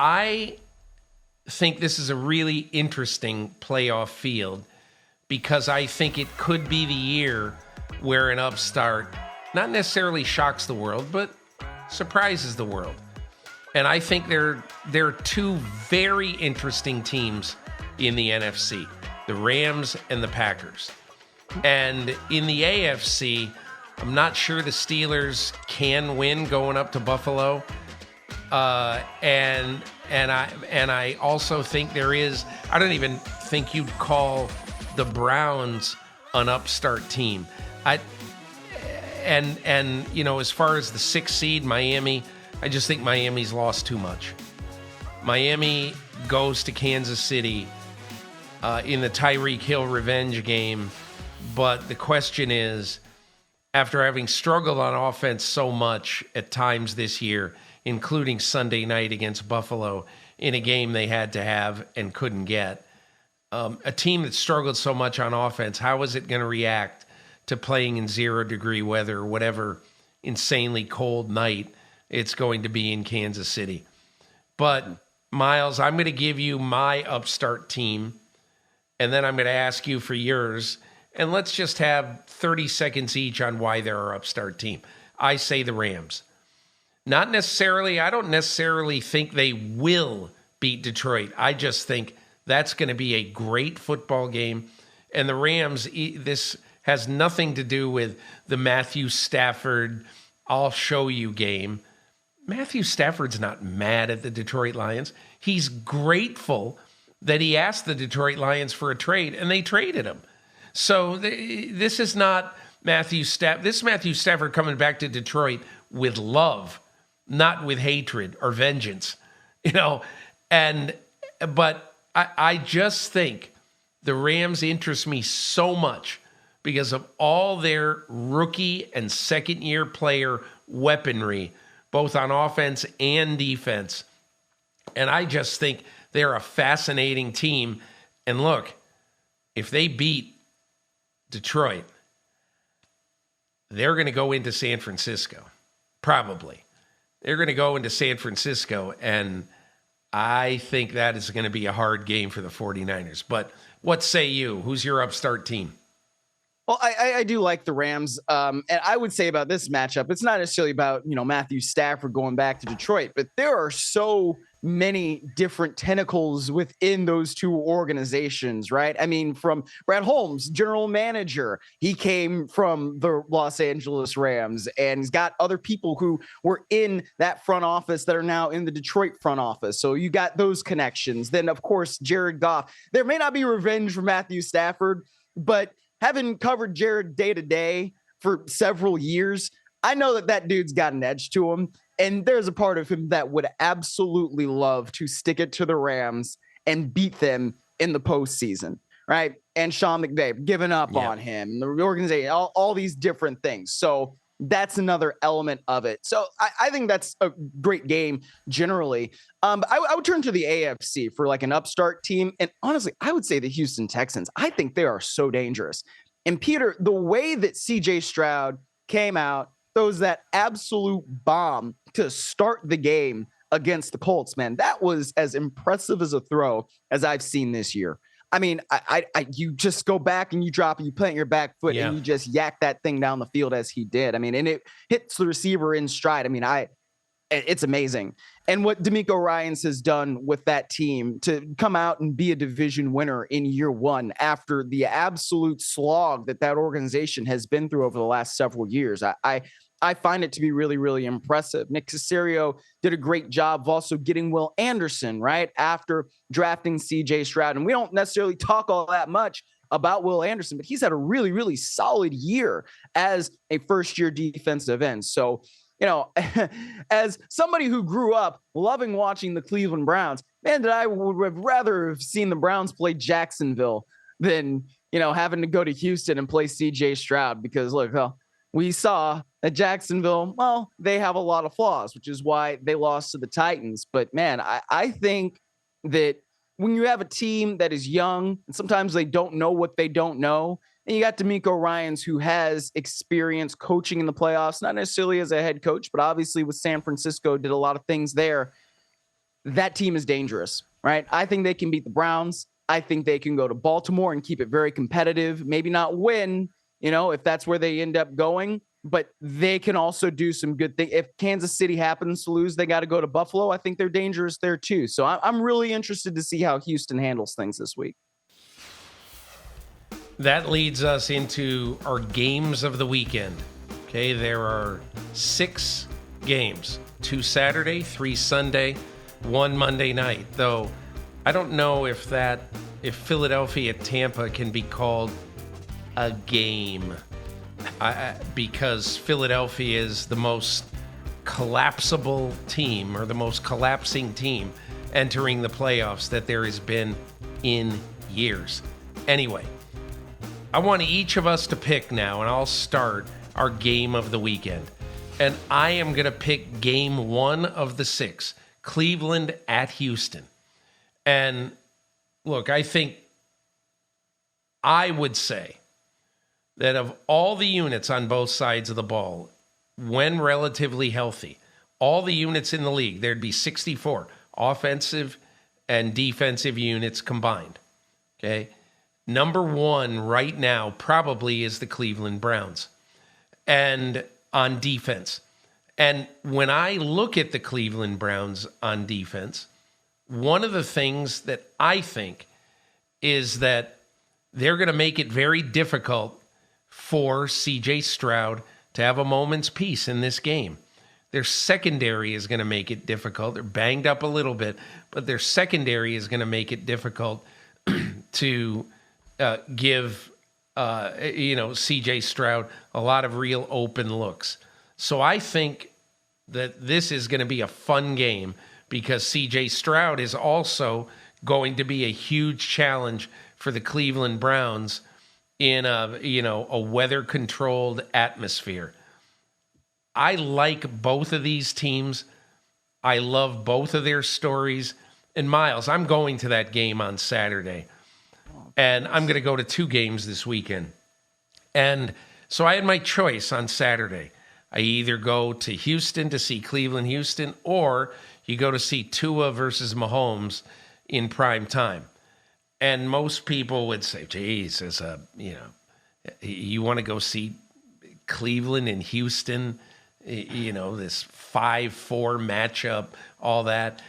I think this is a really interesting playoff field because I think it could be the year where an upstart not necessarily shocks the world, but surprises the world. And I think there are two very interesting teams in the NFC, the Rams and the Packers. And in the AFC, I'm not sure the Steelers can win going up to Buffalo. And I also think there is, I don't even think you'd call the Browns an upstart team. And you know, as far as the 6th seed, Miami, I just think Miami's lost too much. Miami goes to Kansas City in the Tyreek Hill revenge game. But the question is, after having struggled on offense so much at times this year, including Sunday night against Buffalo in a game they had to have and couldn't get, a team that struggled so much on offense, how is it going to react to playing in 0-degree weather or whatever insanely cold night it's going to be in Kansas City? But, Myles, I'm going to give you my upstart team, and then I'm going to ask you for yours. And let's just have 30 seconds each on why they're our upstart team. I say the Rams. Not necessarily, I don't necessarily think they will beat Detroit. I just think that's going to be a great football game. And the Rams, this has nothing to do with the Matthew Stafford, I'll show you game. Matthew Stafford's not mad at the Detroit Lions. He's grateful that he asked the Detroit Lions for a trade, and they traded him. So this is not Matthew Stafford. This is Matthew Stafford coming back to Detroit with love, not with hatred or vengeance, you know. But I just think the Rams interest me so much because of all their rookie and second-year player weaponry, both on offense and defense. And I just think they're a fascinating team. And look, if they beat Detroit, they're going to go into San Francisco. Probably. They're going to go into San Francisco, and I think that is going to be a hard game for the 49ers. But what say you? Who's your upstart team? Well, I do like the Rams. And I would say about this matchup, it's not necessarily about, Matthew Stafford going back to Detroit, but there are so many different tentacles within those two organizations, right? I mean, from Brad Holmes, general manager, he came from the Los Angeles Rams, and he's got other people who were in that front office that are now in the Detroit front office. So you got those connections. Then, of course, Jared Goff. There may not be revenge for Matthew Stafford, but having covered Jared day to day for several years, I know that dude's got an edge to him. And there's a part of him that would absolutely love to stick it to the Rams and beat them in the postseason, right? And Sean McVay giving up on him, the organization, all these different things. So that's another element of it. So I think that's a great game generally. I would turn to the AFC for like an upstart team. And honestly, I would say the Houston Texans. I think they are so dangerous. And Peter, the way that CJ Stroud came out, throws that absolute bomb to start the game against the Colts, man, that was as impressive as a throw as I've seen this year. I mean, you just go back and you drop and you plant your back foot and you just yak that thing down the field as he did. I mean, and it hits the receiver in stride. I mean, it's amazing. And what D'Amico Ryans has done with that team to come out and be a division winner in year one after the absolute slog that organization has been through over the last several years. I find it to be really, really impressive. Nick Caserio did a great job of also getting Will Anderson, right, after drafting C.J. Stroud. And we don't necessarily talk all that much about Will Anderson, but he's had a really, really solid year as a first-year defensive end. So, as somebody who grew up loving watching the Cleveland Browns, man, I would have rather have seen the Browns play Jacksonville than, having to go to Houston and play C.J. Stroud because, look, we saw that Jacksonville, well, they have a lot of flaws, which is why they lost to the Titans. But, man, I think that when you have a team that is young and sometimes they don't know what they don't know, and you got D'Amico Ryans, who has experience coaching in the playoffs, not necessarily as a head coach, but obviously with San Francisco, did a lot of things there. that team is dangerous, right? I think they can beat the Browns. I think they can go to Baltimore and keep it very competitive, maybe not win, if that's where they end up going, but they can also do some good things. If Kansas City happens to lose, they got to go to Buffalo. I think they're dangerous there too. So I'm really interested to see how Houston handles things this week. That leads us into our games of the weekend. Okay, there are 6 games, 2 Saturday, 3 Sunday, 1 Monday night. Though I don't know if Philadelphia Tampa can be called a game, because Philadelphia is the most collapsible team, or the most collapsing team entering the playoffs that there has been in years. Anyway, I want each of us to pick now, and I'll start our game of the weekend. And I am going to pick game 1 of the 6, Cleveland at Houston. And look, I think I would say that of all the units on both sides of the ball, when relatively healthy, all the units in the league, there'd be 64 offensive and defensive units combined. Okay. Number 1 right now probably is the Cleveland Browns, and on defense. And when I look at the Cleveland Browns on defense, one of the things that I think is that they're going to make it very difficult for CJ Stroud to have a moment's peace in this game. Their secondary is going to make it difficult. They're banged up a little bit, but their secondary is going to make it difficult to give CJ Stroud a lot of real open looks. So I think that this is going to be a fun game, because CJ Stroud is also going to be a huge challenge for the Cleveland Browns in a weather-controlled atmosphere. I like both of these teams. I love both of their stories. And Myles, I'm going to that game on Saturday. And I'm going to go to 2 games this weekend. And so I had my choice on Saturday. I either go to Houston to see Cleveland-Houston, or you go to see Tua versus Mahomes in prime time. And most people would say, geez, you want to go see Cleveland and Houston, this 5-4 matchup, all that.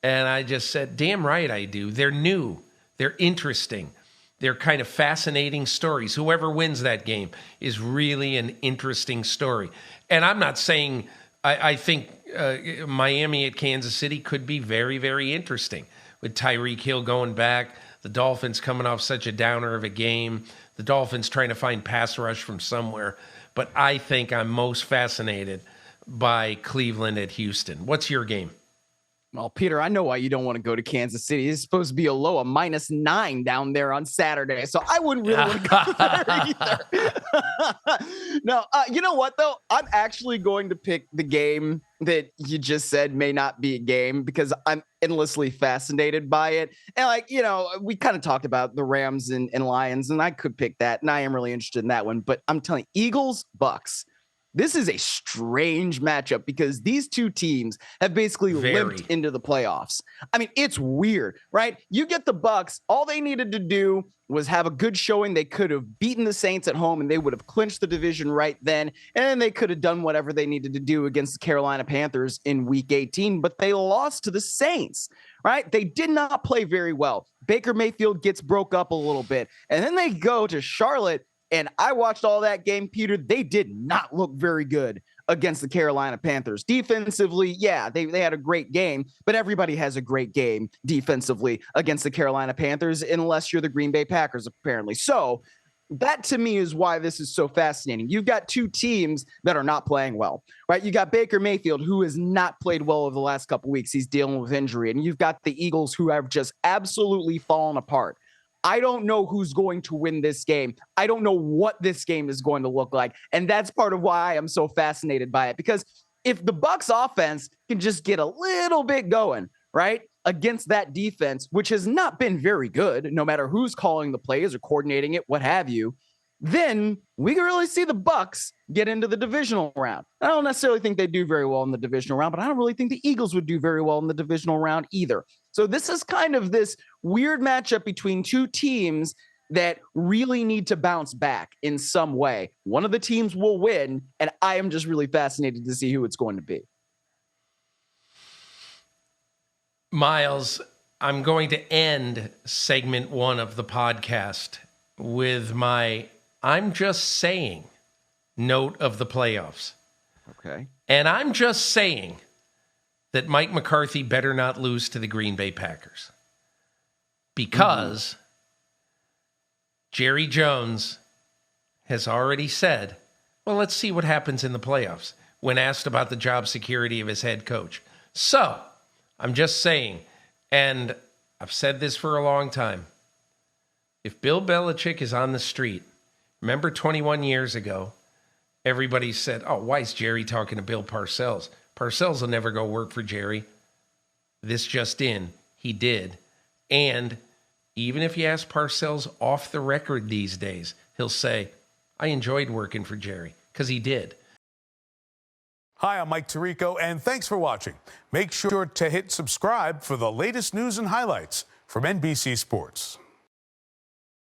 And I just said, damn right I do. They're new. They're interesting. They're kind of fascinating stories. Whoever wins that game is really an interesting story. And I'm not saying I think Miami at Kansas City could be very, very interesting, with Tyreek Hill going back, the Dolphins coming off such a downer of a game, the Dolphins trying to find pass rush from somewhere. But I think I'm most fascinated by Cleveland at Houston. What's your game? Well, Peter, I know why you don't want to go to Kansas City. It's supposed to be a low of -9 down there on Saturday, so I wouldn't really want to go there either. No, you know what, though? I'm actually going to pick the game that you just said may not be a game, because I'm endlessly fascinated by it. And, we kind of talked about the Rams and Lions, and I could pick that, and I am really interested in that one. But I'm telling you, Eagles, Bucks. This is a strange matchup, because these two teams have basically limped into the playoffs. I mean, it's weird, right? You get the Bucks. All they needed to do was have a good showing. They could have beaten the Saints at home, and they would have clinched the division right then. And then they could have done whatever they needed to do against the Carolina Panthers in week 18, but they lost to the Saints, right? They did not play very well. Baker Mayfield gets broke up a little bit, and then they go to Charlotte. And I watched all that game, Peter. They did not look very good against the Carolina Panthers. Defensively, yeah, they had a great game, but everybody has a great game defensively against the Carolina Panthers, unless you're the Green Bay Packers, apparently. So that, to me, is why this is so fascinating. You've got two teams that are not playing well, right? You got Baker Mayfield, who has not played well over the last couple of weeks. He's dealing with injury. And you've got the Eagles, who have just absolutely fallen apart. I don't know who's going to win this game. I don't know what this game is going to look like. And that's part of why I am so fascinated by it. Because if the Bucs offense can just get a little bit going, right, against that defense, which has not been very good, no matter who's calling the plays or coordinating it, what have you, then we can really see the Bucs get into the divisional round. I don't necessarily think they do very well in the divisional round, but I don't really think the Eagles would do very well in the divisional round either. So this is kind of this weird matchup between two teams that really need to bounce back in some way. One of the teams will win, and I am just really fascinated to see who it's going to be. Myles, I'm going to end segment 1 of the podcast with my I'm just saying note of the playoffs. Okay. And I'm just saying that Mike McCarthy better not lose to the Green Bay Packers. Because Jerry Jones has already said, well, let's see what happens in the playoffs when asked about the job security of his head coach. So, I'm just saying, and I've said this for a long time, if Bill Belichick is on the street, remember 21 years ago, everybody said, oh, why is Jerry talking to Bill Parcells? Parcells will never go work for Jerry. This just in, he did. And even if you ask Parcells off the record these days, he'll say, I enjoyed working for Jerry, because he did. Hi, I'm Mike Tirico, and thanks for watching. Make sure to hit subscribe for the latest news and highlights from NBC Sports.